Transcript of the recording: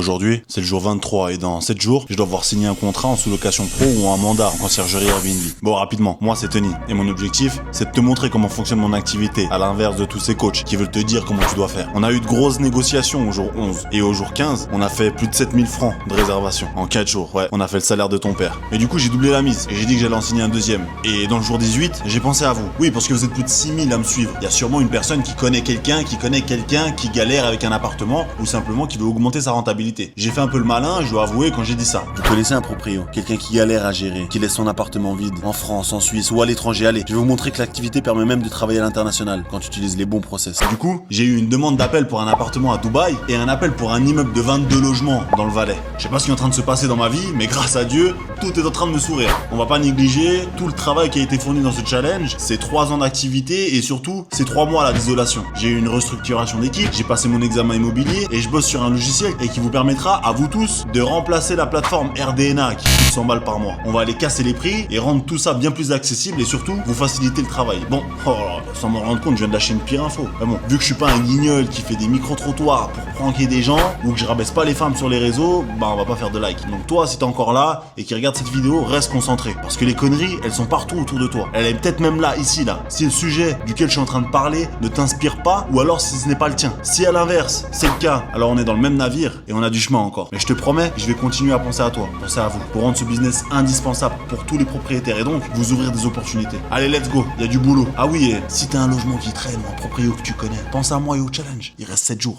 Aujourd'hui, c'est le jour 23 et dans 7 jours, je dois avoir signé un contrat en sous-location pro ou en mandat en conciergerie Airbnb. Bon, rapidement, moi c'est Tony et mon objectif, c'est de te montrer comment fonctionne mon activité, à l'inverse de tous ces coachs qui veulent te dire comment tu dois faire. On a eu de grosses négociations au jour 11 et au jour 15, on a fait plus de 7000 francs de réservation en 4 jours. Ouais, on a fait le salaire de ton père. Et du coup, j'ai doublé la mise et j'ai dit que j'allais en signer un deuxième. Et dans le jour 18, j'ai pensé à vous. Oui, parce que vous êtes plus de 6000 à me suivre. Il y a sûrement une personne qui connaît quelqu'un qui galère avec un appartement ou simplement qui veut augmenter sa rentabilité. J'ai fait un peu le malin, je dois avouer, quand j'ai dit ça. Vous connaissez un proprio, quelqu'un qui galère à gérer, qui laisse son appartement vide, en France, en Suisse ou à l'étranger. Allez, je vais vous montrer que l'activité permet même de travailler à l'international quand tu utilises les bons process. Du coup, j'ai eu une demande d'appel pour un appartement à Dubaï et un appel pour un immeuble de 22 logements dans le Valais. Je sais pas ce qui est en train de se passer dans ma vie, mais grâce à Dieu, tout est en train de me sourire. On va pas négliger tout le travail qui a été fourni dans ce challenge, ces 3 ans d'activité et surtout ces 3 mois à l'isolation. J'ai eu une restructuration d'équipe, j'ai passé mon examen immobilier et je bosse sur un logiciel et qui vous permettra à vous tous de remplacer la plateforme RDNA qui coûte 100 balles par mois. On va aller casser les prix et rendre tout ça bien plus accessible et surtout vous faciliter le travail. Bon, sans m'en rendre compte, je viens de lâcher une pire info. Mais bon, vu que je suis pas un guignol qui fait des micro-trottoirs pour pranker des gens ou que je rabaisse pas les femmes sur les réseaux, bah on va pas faire de like. Donc toi, si t'es encore là et qui regarde cette vidéo, reste concentré. Parce que les conneries, elles sont partout autour de toi. Elle est peut-être même là, ici, là. Si le sujet duquel je suis en train de parler ne t'inspire pas, ou alors si ce n'est pas le tien. Si à l'inverse, c'est le cas, alors on est dans le même navire et on a du chemin encore. Mais je te promets, je vais continuer à penser à toi, penser à vous, pour rendre ce business indispensable pour tous les propriétaires et donc vous ouvrir des opportunités. Allez, let's go, il y a du boulot. Ah oui, et si t'as un logement qui traîne ou un proprio que tu connais, pense à moi et au challenge. Il reste 7 jours.